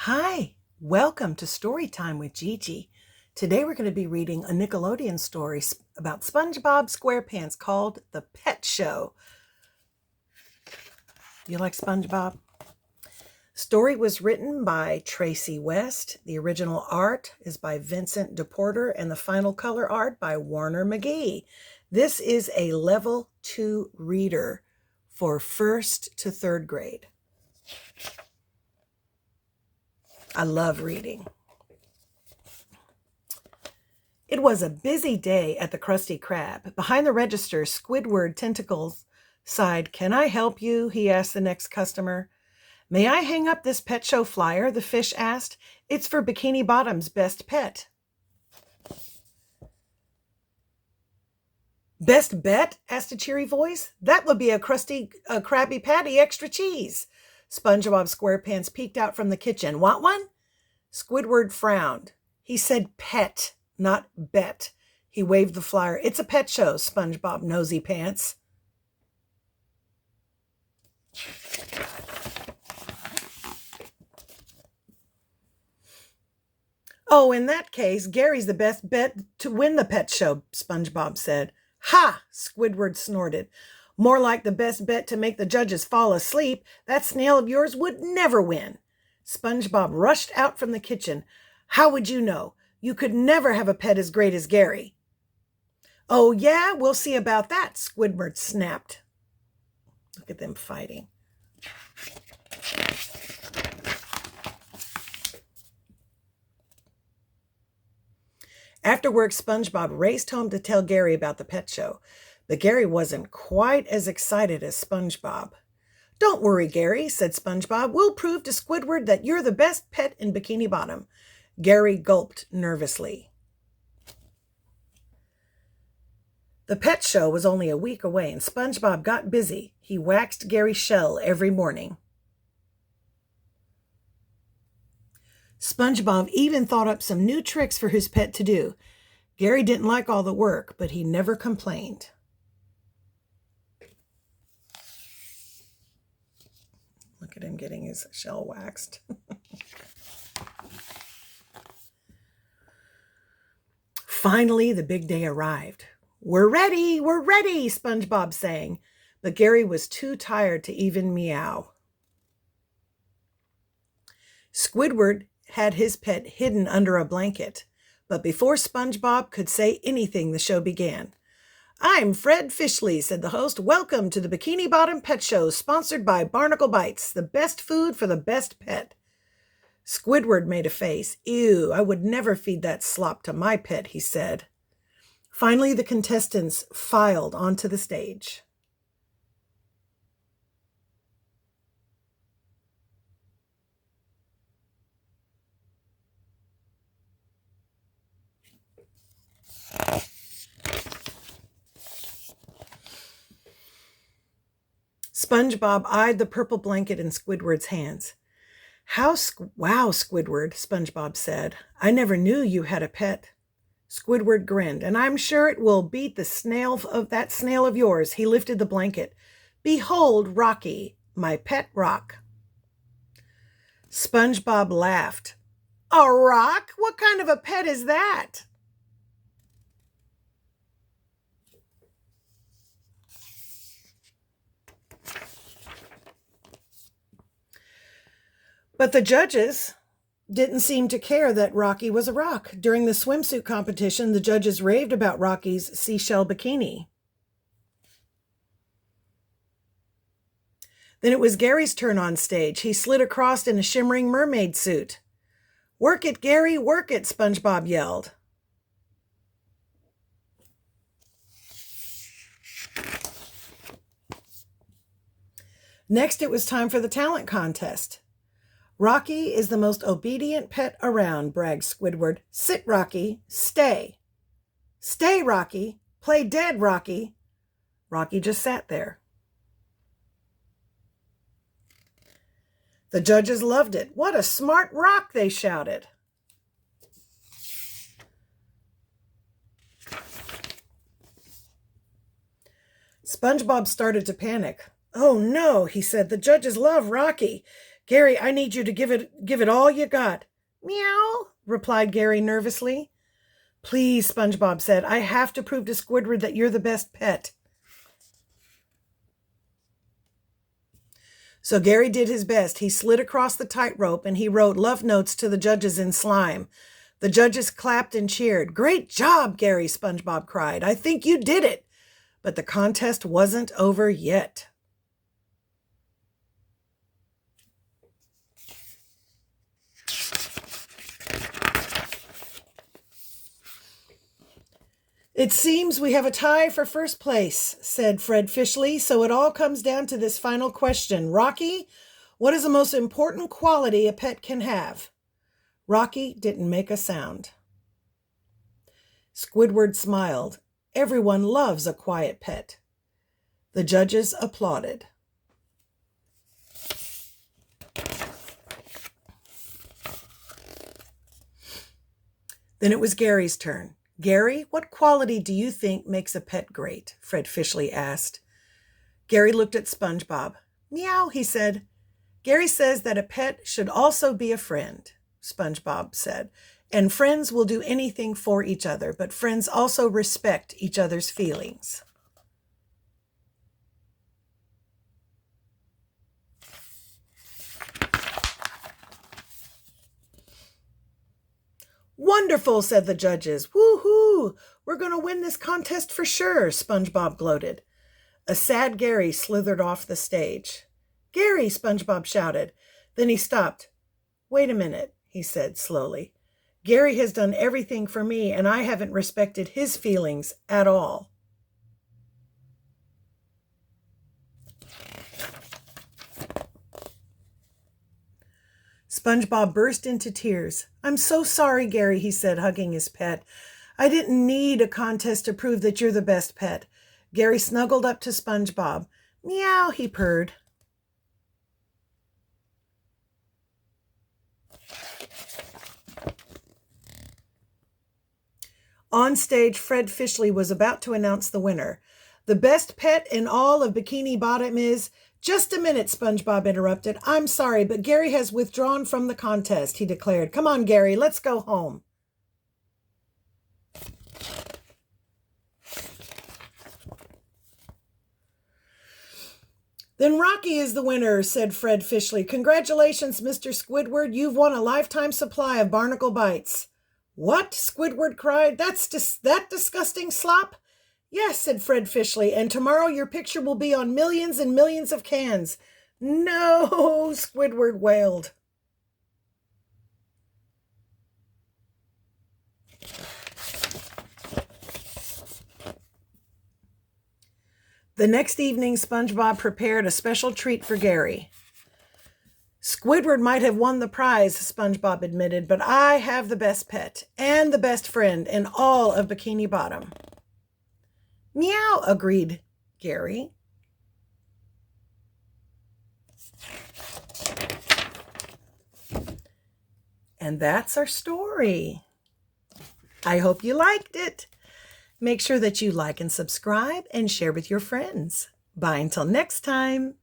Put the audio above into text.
Hi, welcome to Story Time with Gigi. Today we're going to be reading a Nickelodeon story about SpongeBob SquarePants called The Pet Show. You like SpongeBob? Story was written by Tracey West. The original art is by Vincent DePorter and the final color art by Warner McGee. This is a level 2 reader for 1st to 3rd grade. I love reading. It was a busy day at the Krusty Krab. Behind the register, Squidward Tentacles sighed. "Can I help you?" he asked the next customer. "May I hang up this pet show flyer?" the fish asked. "It's for Bikini Bottom's best pet." "Best bet?" asked a cheery voice. "That would be a Krabby Patty extra cheese." SpongeBob SquarePants peeked out from the kitchen. "Want one?" Squidward frowned. He said pet, not bet. He waved the flyer. "It's a pet show, SpongeBob Nosy Pants." "Oh, in that case, Gary's the best bet to win the pet show," SpongeBob said. "Ha!" Squidward snorted. "More like the best bet to make the judges fall asleep. That snail of yours would never win." SpongeBob rushed out from the kitchen. "How would you know? You could never have a pet as great as Gary." "Oh, yeah? We'll see about that," Squidward snapped. Look at them fighting. After work, SpongeBob raced home to tell Gary about the pet show. But Gary wasn't quite as excited as SpongeBob. "Don't worry, Gary," said SpongeBob. "We'll prove to Squidward that you're the best pet in Bikini Bottom." Gary gulped nervously. The pet show was only a week away, and SpongeBob got busy. He waxed Gary's shell every morning. SpongeBob even thought up some new tricks for his pet to do. Gary didn't like all the work, but he never complained. Look at him getting his shell waxed. Finally, the big day arrived. We're ready, SpongeBob sang. But Gary was too tired to even meow. Squidward had his pet hidden under a blanket. But before SpongeBob could say anything, the show began. "I'm Fred Fishley," said the host. "Welcome to the Bikini Bottom Pet Show, sponsored by Barnacle Bites, the best food for the best pet." Squidward made a face. "Ew, I would never feed that slop to my pet," he said. Finally, the contestants filed onto the stage. SpongeBob eyed the purple blanket in Squidward's hands. Wow, Squidward," SpongeBob said. "I never knew you had a pet." Squidward grinned. "And I'm sure it will beat the snail of yours." He lifted the blanket. "Behold, Rocky, my pet rock." SpongeBob laughed. "A rock? What kind of a pet is that?" But the judges didn't seem to care that Rocky was a rock. During the swimsuit competition, the judges raved about Rocky's seashell bikini. Then it was Gary's turn on stage. He slid across in a shimmering mermaid suit. "Work it, Gary, work it," SpongeBob yelled. Next, it was time for the talent contest. "Rocky is the most obedient pet around," bragged Squidward. "Sit, Rocky. Stay. Stay, Rocky. Play dead, Rocky." Rocky just sat there. The judges loved it. "What a smart rock," they shouted. SpongeBob started to panic. "Oh no," he said. "The judges love Rocky. Gary, I need you to give it all you got. Meow, replied Gary nervously. Please, SpongeBob said, I have to prove to Squidward that you're the best pet. So Gary did his best. He slid across the tightrope and he wrote love notes to the judges in slime. The judges clapped and cheered. Great job, Gary, SpongeBob cried. I think you did it. But the contest wasn't over yet. It seems we have a tie for first place, said Fred Fishley, so it all comes down to this final question. Rocky, what is the most important quality a pet can have? Rocky didn't make a sound. Squidward smiled. Everyone loves a quiet pet. The judges applauded. Then it was Gary's turn. Gary, what quality do you think makes a pet great? Fred Fishley asked. Gary looked at SpongeBob. Meow, he said. Gary says that a pet should also be a friend, SpongeBob said. And friends will do anything for each other, but friends also respect each other's feelings. Wonderful, said the judges. Woo-hoo! We're going to win this contest for sure, SpongeBob gloated. A sad Gary slithered off the stage. Gary, SpongeBob shouted. Then he stopped. Wait a minute, he said slowly. Gary has done everything for me, and I haven't respected his feelings at all. SpongeBob burst into tears. I'm so sorry, Gary, he said, hugging his pet. I didn't need a contest to prove that you're the best pet. Gary snuggled up to SpongeBob. Meow, he purred. On stage, Fred Fishley was about to announce the winner. The best pet in all of Bikini Bottom is... Just a minute, SpongeBob interrupted. I'm sorry, but Gary has withdrawn from the contest, he declared. Come on, Gary, let's go home. Then Rocky is the winner, said Fred Fishley. Congratulations, Mr. Squidward. You've won a lifetime supply of barnacle bites. What? Squidward cried. That's that disgusting slop? Yes, said Fred Fishley, and tomorrow your picture will be on millions and millions of cans. No, Squidward wailed. The next evening, SpongeBob prepared a special treat for Gary. Squidward might have won the prize, SpongeBob admitted, but I have the best pet and the best friend in all of Bikini Bottom. Meow, agreed Gary. And that's our story. I hope you liked it. Make sure that you like and subscribe and share with your friends. Bye until next time.